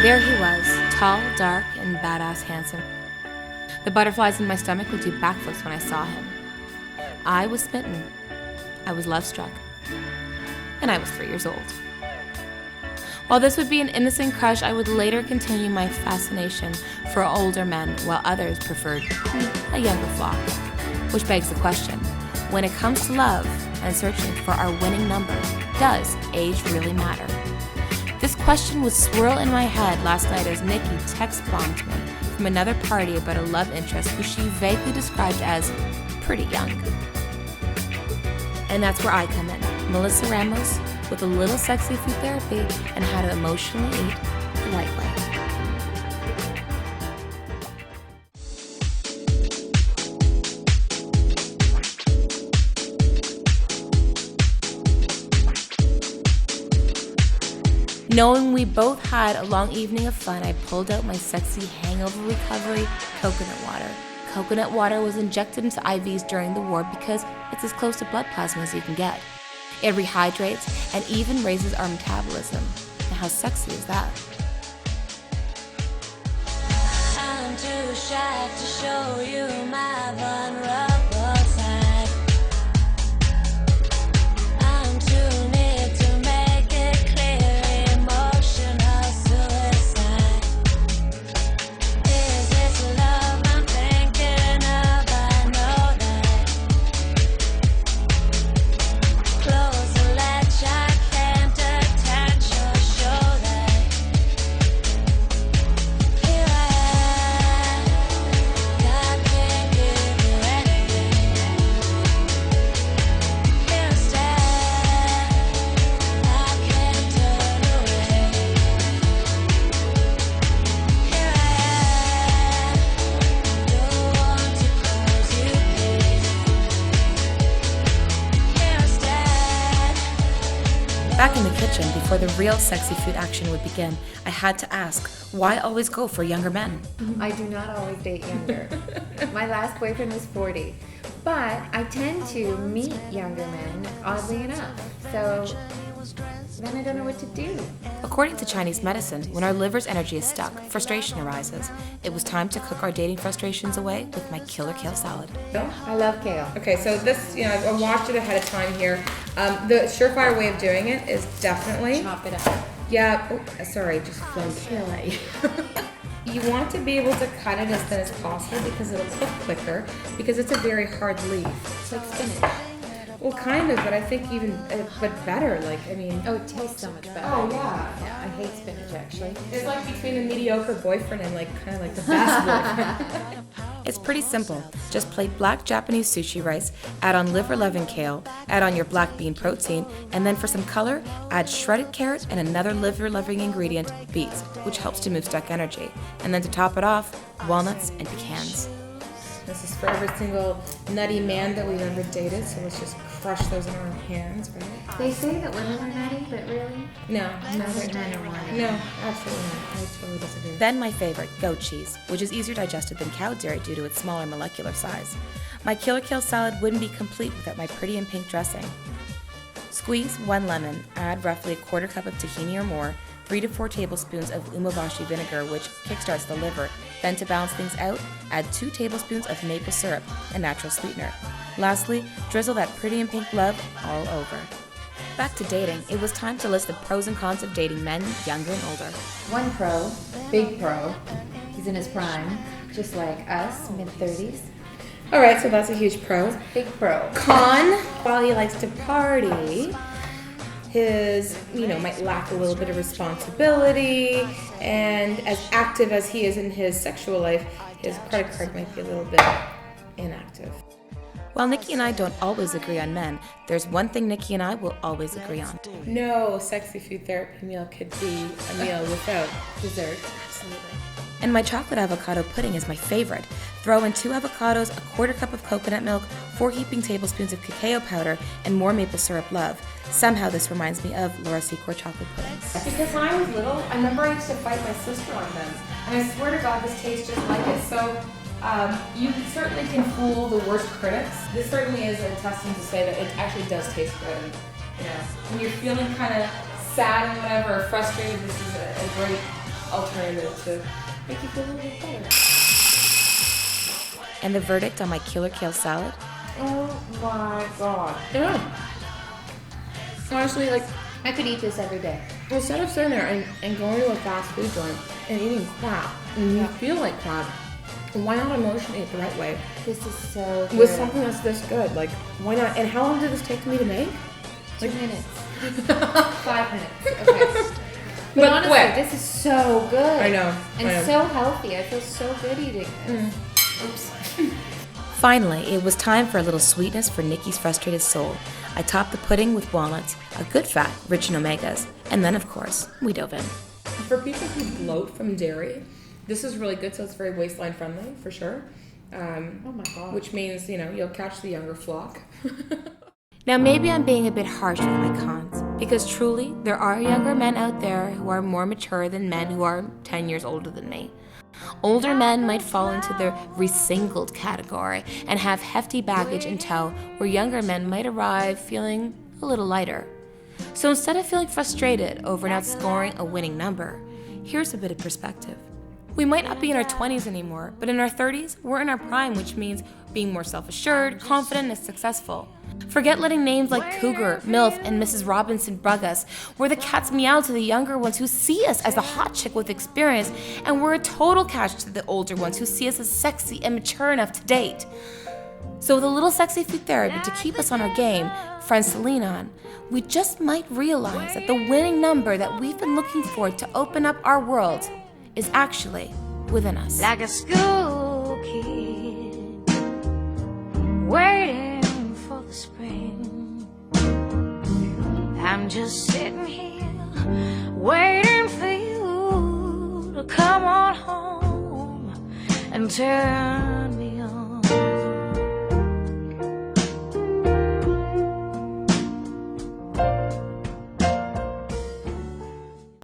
There he was, tall, dark, and badass handsome. The butterflies in my stomach would do backflips when I saw him. I was smitten. I was love-struck. And I was 3 years old. While this would be an innocent crush, I would later continue my fascination for older men, while others preferred a younger flock. Which begs the question, when it comes to love and searching for our winning number, does age really matter? This question would swirl in my head last night as Nikki text-bombed me from another party about a love interest who she vaguely described as pretty young. And that's where I come in, Melissa Ramos, with a little sexy food therapy and how to emotionally eat the right way. Knowing we both had a long evening of fun, I pulled out my sexy hangover recovery coconut water. Coconut water was injected into IVs during the war because it's as close to blood plasma as you can get. It rehydrates and even raises our metabolism. Now how sexy is that? I'm too shy to show you my vulnerable side. I'm too near to make it clear, emotional suicide. Is this love I'm thinking of? I know that. Close the latch, I can't attach or show that. Here I am, God can't give you anything. Here instead, I can't turn away. Here I am, don't want to close you, please. Here instead. Back in the kitchen, before the real sexy food action would begin, I had to ask, why always go for younger men? I do not always date younger. My last boyfriend was 40. But I tend to meet younger men, oddly enough. So then I don't know what to do. According to Chinese medicine, when our liver's energy is stuck, frustration arises. It was time to cook our dating frustrations away with my killer kale salad. I love kale. Okay, so this, I washed it ahead of time here. The surefire way of doing it is definitely, Chop it up. just flowed. Kill it. You want to be able to cut it as thin as possible because it'll cook quicker, because it's a very hard leaf. It's like spinach. Well, kind of, but I think even, but better, Oh, it tastes so much better. Oh, yeah. Yeah, I hate spinach actually. It's like between a mediocre boyfriend and kind of like the best boyfriend. It's pretty simple. Just plate black Japanese sushi rice, add on liver-loving kale, add on your black bean protein, and then for some color, add shredded carrot and another liver-loving ingredient, beets, which helps to move stuck energy. And then to top it off, walnuts and pecans. This is for every single nutty man that we've ever dated, so let's just crush those in our hands, right? They say that women are nutty, but really? No, That men are wanting. No, absolutely not. I totally disagree. Then my favorite, goat cheese, which is easier digested than cow dairy due to its smaller molecular size. My killer kale salad wouldn't be complete without my pretty and pink dressing. Squeeze 1 lemon, add roughly a quarter cup of tahini or more, 3 to 4 tablespoons of umabashi vinegar, which kickstarts the liver. Then to balance things out, add 2 tablespoons of maple syrup, a natural sweetener. Lastly, drizzle that pretty and pink love all over. Back to dating, it was time to list the pros and cons of dating men younger and older. One pro, big pro. He's in his prime, just like us, mid-30s. All right, so that's a huge pro. Big pro. Con, while he likes to party, his, might lack a little bit of responsibility, and as active as he is in his sexual life, his credit card might be a little bit inactive. While Nikki and I don't always agree on men, there's one thing Nikki and I will always agree on. No sexy food therapy meal could be a meal without dessert. Absolutely. And my chocolate avocado pudding is my favorite. Throw in 2 avocados, a quarter cup of coconut milk, 4 heaping tablespoons of cacao powder, and more maple syrup love. Somehow this reminds me of Laura Secord chocolate puddings. Because when I was little, I remember I used to fight my sister on them. And I swear to God, this tastes just like it. So you certainly can fool the worst critics. This certainly is a testament to say that it actually does taste good. And, when you're feeling kind of sad and whatever, or frustrated, this is a great alternative to make you feel a little bit better. And the verdict on my killer kale salad? Oh my god. Yeah. Honestly, like, I could eat this every day. instead of sitting there and going to a fast food joint and eating crap, and you feel like crap, why not emotionally eat the right way? This is so good. With something that's this good, like, why not? And how long did this take me to make? 2 minutes. 5 minutes. Okay. But honestly, quick. this is so good. I know. And I know. so healthy. I feel so good eating this. Oops. Finally, it was time for a little sweetness for Nikki's frustrated soul. I topped the pudding with walnuts, a good fat, rich in omegas, and then, of course, we dove in. For people who bloat from dairy, this is really good, so it's very waistline friendly, for sure. Oh my god. Which means, you'll catch the younger flock. Now, maybe I'm being a bit harsh with my cons, because truly, there are younger men out there who are more mature than men who are 10 years older than me. Older men might fall into the resingled category and have hefty baggage in tow, where younger men might arrive feeling a little lighter. So instead of feeling frustrated over not scoring a winning number, here's a bit of perspective. We might not be in our 20s anymore, but in our 30s, we're in our prime, which means being more self-assured, confident, and successful. Forget letting names like Cougar, MILF, and Mrs. Robinson bug us. We're the cat's meow to the younger ones who see us as a hot chick with experience, and we're a total catch to the older ones who see us as sexy and mature enough to date. So with a little sexy food therapy to keep us on our game, friends to lean on, we just might realize that the winning number that we've been looking for to open up our world is actually within us. Like a school kid waiting for the spring. I'm just sitting here waiting for you to come on home and turn me on.